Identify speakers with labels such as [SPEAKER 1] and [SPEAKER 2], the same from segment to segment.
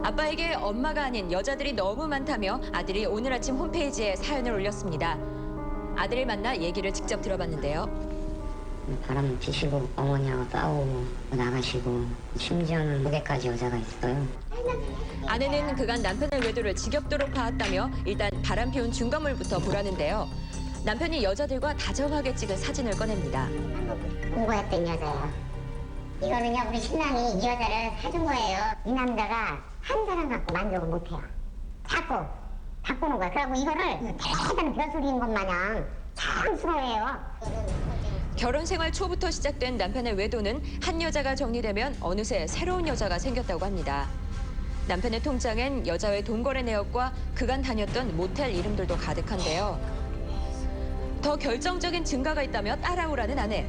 [SPEAKER 1] 아빠에게 엄마가 아닌 여자들이 너무 많다며 아들이 오늘 아침 홈페이지에 사연을 올렸습니다. 아들을 만나 얘기를 직접 들어봤는데요.
[SPEAKER 2] 바람 피시고 어머니하고 싸우고 나가시고 심지어는 무게까지 여자가 있어요.
[SPEAKER 1] 아내는 그간 남편의 외도를 지겹도록 봐왔다며 일단 바람 피운 중거물부터 보라는데요. 남편이 여자들과 다정하게 찍은 사진을 꺼냅니다.
[SPEAKER 2] 공부했던 여자예요. 이거는요 우리 신랑이 이 여자를 사준 거예요. 이 남자가 한 사람 갖고 만족을 못해요. 자꾸 바꾸는 거야. 그리고 이거를 대단한 벼슬인 것 마냥 자랑스러워해요.
[SPEAKER 1] 결혼 생활 초부터 시작된 남편의 외도는 한 여자가 정리되면 어느새 새로운 여자가 생겼다고 합니다. 남편의 통장엔 여자의 돈거래 내역과 그간 다녔던 모텔 이름들도 가득한데요. 더 결정적인 증거가 있다며 따라오라는 아내.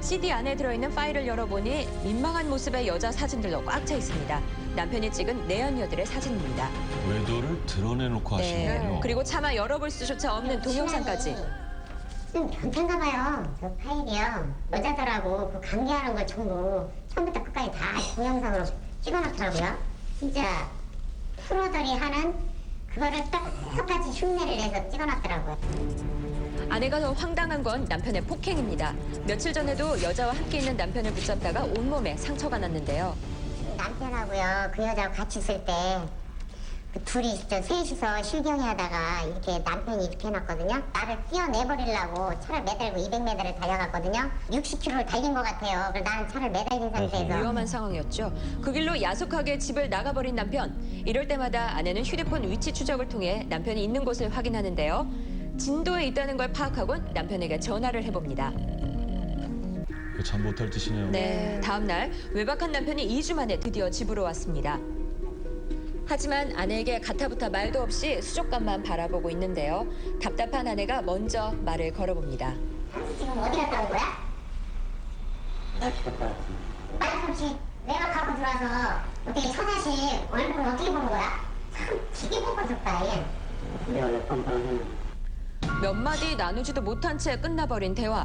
[SPEAKER 1] CD 안에 들어있는 파일을 열어보니 민망한 모습의 여자 사진들로 꽉 차 있습니다. 남편이 찍은 내연녀들의 사진입니다.
[SPEAKER 3] 외도를 드러내놓고 하시는군요.
[SPEAKER 1] 그리고 차마 열어볼 수조차 없는 동영상까지.
[SPEAKER 2] 좀 변태인가 봐요. 저 파일이요. 여자들하고 그 관계하는 걸 전부 처음부터 끝까지 다 동영상으로 찍어놨더라고요. 진짜 프로들이 하는 그거를 똑같이 흉내를 내서 찍어놨더라고요.
[SPEAKER 1] 아내가 더 황당한 건 남편의 폭행입니다. 며칠 전에도 여자와 함께 있는 남편을 붙잡다가 온몸에 상처가 났는데요.
[SPEAKER 2] 남편하고요 그 여자하고 같이 있을 때 그 둘이 진짜 셋이서 실경이 하다가 이렇게 남편이 이렇게 해놨거든요. 나를 뛰어내버리려고 차를 매달고 200m를 달려갔거든요. 60km를 달린 것 같아요. 그래서 나는 차를 매달린 상태에서
[SPEAKER 1] 위험한 상황이었죠. 그 길로 야속하게 집을 나가버린 남편. 이럴 때마다 아내는 휴대폰 위치 추적을 통해 남편이 있는 곳을 확인하는데요. 진도에 있다는 걸 파악하곤 남편에게 전화를 해봅니다.
[SPEAKER 3] 참 못할 짓이네요.
[SPEAKER 1] 네, 다음 날 외박한 남편이 2주 만에 드디어 집으로 왔습니다. 하지만 아내에게 가타부타 말도 없이 수족관만 바라보고 있는데요. 답답한 아내가 먼저 말을 걸어봅니다.
[SPEAKER 2] 당신 지금 어디 갔다 온 거야? 말없이 외박하고 들어와서 어떻게 처자식 얼굴을 어떻게 보는 거야? 참 되게 보고 싶다 얘.
[SPEAKER 1] 몇 마디 나누지도 못한 채 끝나버린 대화.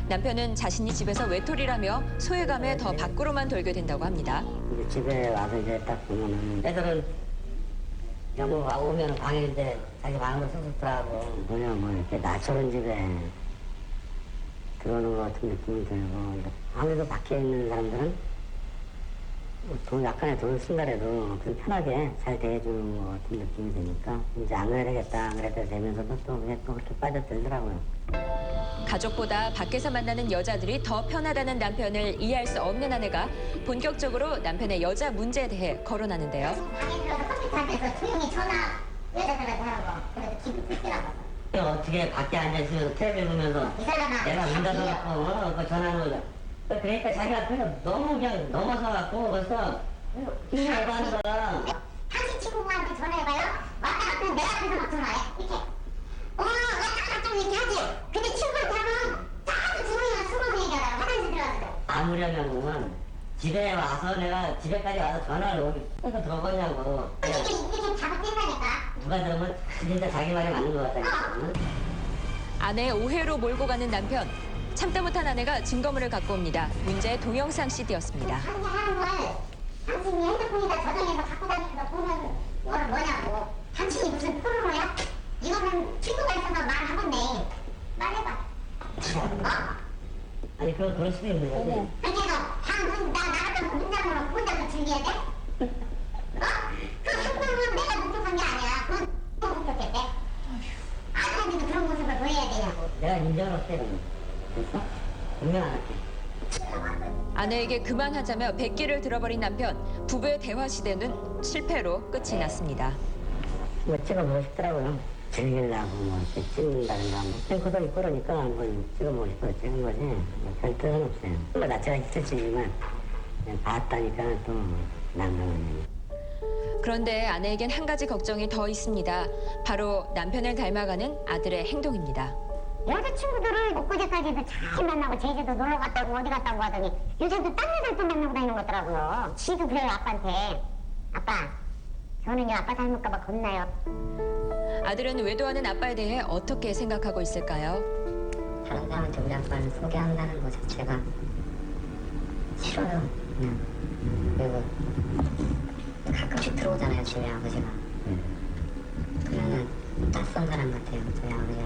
[SPEAKER 1] 남편은 자신이 집에서 외톨이라며 소외감에 더 밖으로만 돌게 된다고 합니다.
[SPEAKER 4] 집에 와서 이제 딱 보면은 애들은 영구가 오면 방에 이제 자기 방으로 서있더라고. 뭐냐 뭐 이렇게 나처럼 집에 들어오는 것 같은 느낌이 들고, 아무래도 밖에 있는 사람들은 돈 약간의 돈을 쓴다래도 좀 편하게 잘 대해주는 것 같은 느낌이 드니까 이제 안 그래야 되겠다 안 그래야 되면서도 또 그냥 또 그렇게 빠져들더라고요.
[SPEAKER 1] 가족보다 밖에서 만나는 여자들이 더 편하다는 남편을 이해할 수 없는 아내가 본격적으로 남편의 여자 문제에 대해 거론하는데요.
[SPEAKER 2] 방에 들어서 컴퓨터 앞에서 조용히 전화 여자들한테 하고 그래도 기분 좋더라고.
[SPEAKER 4] 어떻게 밖에 앉아있으면서 텔레비 보면서
[SPEAKER 2] 이 사람아
[SPEAKER 4] 내가 문 닫아놓고 그 전화하는 거죠. 그러니까 자기가 그냥 너무 그냥 넘어서 갖고 벌써 힘을 하는 거야.
[SPEAKER 2] 당신 친구한테 전화해봐요. 왔다 갔다 내가 앞에서 막 전화해. 이렇게. 왔다 갔다 이렇게 하지. 근데 친구한테 하면 다들 조용히 숨어서 얘기하다가 화장실 들어가서.
[SPEAKER 4] 아무리 하냐면 집에 와서 내가 집에까지 와서 전화를 어디서 들어보냐고.
[SPEAKER 2] 이게 좀 잘못된다니까.
[SPEAKER 4] 누가 들으면 진짜 자기 말이 맞는 것 같다니까. 응?
[SPEAKER 1] 아내의 오해로 몰고 가는 남편. 참다 못한 아내가 증거물을 갖고 옵니다. 문제의 동영상 CD였습니다.
[SPEAKER 2] 자기가 하는 걸 당신이 핸드폰에다 저장해서 갖고 다니면서 보면 이거는 뭐냐고. 당신이 무슨 프로야? 이거는 친구가 있어서 말하면 돼. 말해봐.
[SPEAKER 4] 아니 그럴 수도 있는 거지.
[SPEAKER 2] 그래서 방문 나 나갔다 문장으로 혼자서 준비해야 돼? 그 한국은 내가 목적한 게 아니야. 그건 목적했대. 아들한테도 그런 모습을 보여야 되냐고.
[SPEAKER 4] 내가 인정을 없애 그러면. 됐어? 분명 안 할게.
[SPEAKER 1] 아내에게 그만하자며 백기를 들어버린 남편. 부부의 대화 시대는 실패로 끝이 났습니다.
[SPEAKER 4] 뭐 찍어보고 싶더라고요. 즐기려고 뭐 이렇게 찍는다든가 뭐 탱크도 있고 그러니까 한번 찍어보고 싶어서 찍은 거지 별 뜻은 없어요. 뭐 낯제가 있을지만 그냥 봤다니까 또 난감하네요.
[SPEAKER 1] 그런데 아내에겐 한 가지 걱정이 더 있습니다. 바로 남편을 닮아가는 아들의 행동입니다.
[SPEAKER 2] 여자친구들을 엊그제까지도 잘 만나고 제주도 놀러 갔다고 어디 갔다고 하더니 요새도 딴 여자들 만나고 다니는 것 같더라고요. 지도 그래요 아빠한테. 아빠 저는요 아빠 닮을까 봐 겁나요.
[SPEAKER 1] 아들은 외도하는 아빠에 대해 어떻게 생각하고 있을까요?
[SPEAKER 2] 다른 사람한테 우리 아빠를 소개한다는 것 자체가 싫어요. 그냥 그리고 가끔씩 들어오잖아요, 저희 아버지가. 그러면 낯선 사람 같아요, 저희 아버지가.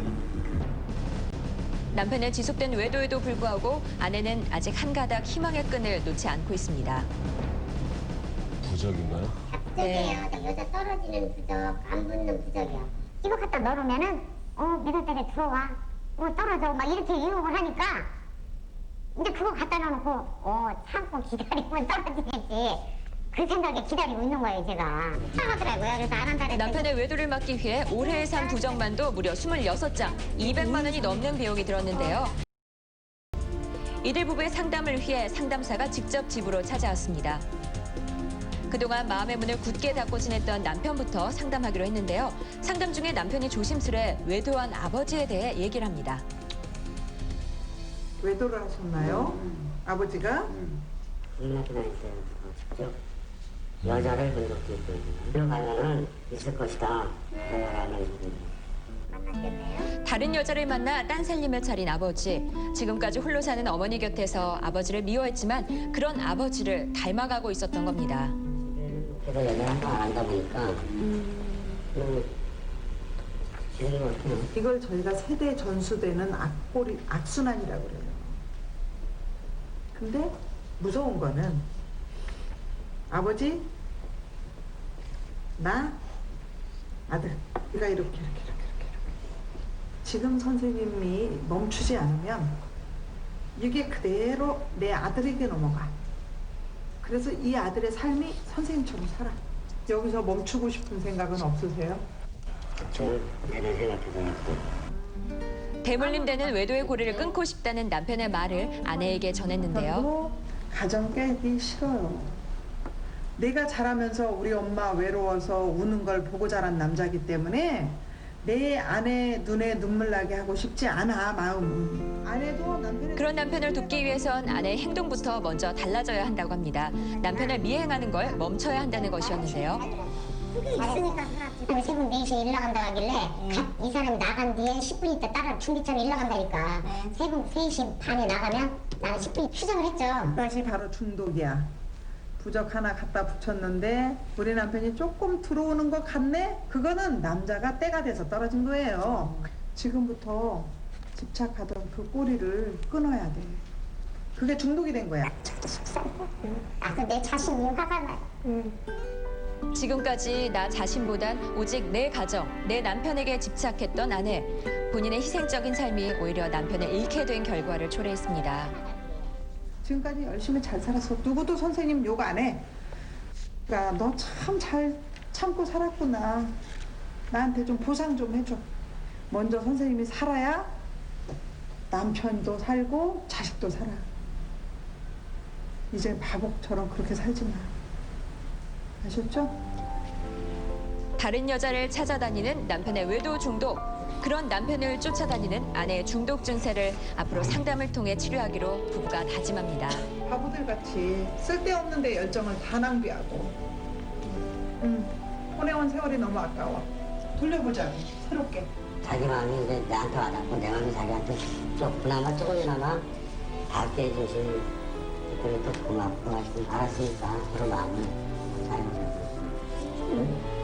[SPEAKER 1] 남편의 지속된 외도에도 불구하고 아내는 아직 한 가닥 희망의 끈을 놓지 않고 있습니다.
[SPEAKER 3] 부적인가요?
[SPEAKER 2] 부적이에요. 여자 떨어지는 부적, 안 붙는 부적이요. 이거 갖다 넣으면은 몇월 달에 들어와. 떨어져. 막 이렇게 유혹을 하니까 이제 그거 갖다 놓고 참고 기다리면 떨어지겠지. 그 생각에 기다리고 있는 거예요, 제가. 하더라고요. 그래서 안 한다 그랬더니
[SPEAKER 1] 남편의 외도를 막기 위해 올해에 산 부적만도 무려 26장, 200만 원이 넘는 비용이 들었는데요. 이들 부부의 상담을 위해 상담사가 직접 집으로 찾아왔습니다. 그동안 마음의 문을 굳게 닫고 지냈던 남편부터 상담하기로 했는데요. 상담 중에 남편이 조심스레 외도한 아버지에 대해 얘기를 합니다.
[SPEAKER 5] 외도를 하셨나요? 아버지가?
[SPEAKER 4] 국민학교 다닐 때 직접 여자를 본 적도 있거든요. 들어가면은 있을 것이다. 생각하는
[SPEAKER 2] 만났겠네요.
[SPEAKER 1] 다른 여자를 만나 딴 살림을 차린 아버지. 지금까지 홀로 사는 어머니 곁에서 아버지를 미워했지만 그런 아버지를 닮아가고 있었던 겁니다.
[SPEAKER 4] 그래서 연애를 안 한다 보니까 지금 어떻게
[SPEAKER 5] 이걸 저희가 세대 전수되는 악순환이라고 그래요. 근데 무서운 거는 아버지, 나, 아들, 네가 이렇게. 지금 선생님이 멈추지 않으면 이게 그대로 내 아들에게 넘어가. 그래서 이 아들의 삶이 선생님처럼 살아. 여기서 멈추고 싶은 생각은 없으세요?
[SPEAKER 4] 좀 내는 생각해서 했고
[SPEAKER 1] 대물림되는 외도의 고리를 끊고 싶다는 남편의 말을 아내에게 전했는데요.
[SPEAKER 5] 저도 가정 깨기 싫어요. 내가 자라면서 우리 엄마 외로워서 우는 걸 보고 자란 남자기 때문에 내 아내 눈에 눈물 나게 하고 싶지 않아, 마음은. 아내도 남편의
[SPEAKER 1] 그런 남편을 돕기 위해선 아내의 행동부터 먼저 달라져야 한다고 합니다. 남편을 미행하는 걸 멈춰야 한다는 것이었는데요.
[SPEAKER 2] 그게 있으니까 살았지. 새벽 4시에 일 나간다 하길래 이 사람이 나간 뒤에 10분 있다 따라 준비차로 일 나간다니까. 새벽 3시 반에 나가면 나는 10분이 추정을 했죠.
[SPEAKER 5] 그것이 바로 중독이야. 부적 하나 갖다 붙였는데 우리 남편이 조금 들어오는 것 같네? 그거는 남자가 때가 돼서 떨어진 거예요. 지금부터 집착하던 그 꼬리를 끊어야 돼. 그게 중독이 된 거야.
[SPEAKER 2] 내 자신이 화가 나요.
[SPEAKER 1] 지금까지 나 자신보단 오직 내 가정, 내 남편에게 집착했던 아내. 본인의 희생적인 삶이 오히려 남편을 잃게 된 결과를 초래했습니다.
[SPEAKER 5] 지금까지 열심히 잘 살았어. 누구도 선생님 욕 안 해. 그러니까 너 참 잘 참고 살았구나. 나한테 좀 보상 좀 해줘. 먼저 선생님이 살아야 남편도 살고 자식도 살아. 이제 바보처럼 그렇게 살지 마. 아셨죠?
[SPEAKER 1] 다른 여자를 찾아다니는 남편의 외도 중독. 그런 남편을 쫓아다니는 아내의 중독 증세를 앞으로 상담을 통해 치료하기로 부부가 다짐합니다.
[SPEAKER 5] 바보들 같이 쓸데없는 데 열정을 다 낭비하고. 보내온 세월이 너무 아까워. 돌려보자. 새롭게.
[SPEAKER 4] 자기 마음이 이제 나한테 와닿고 내 마음이 자기한테 그나마 조금이나마 닿게 해주신 그때 또 고맙고 하시면 알았으니까 서로 마음을 잘 먹었어요.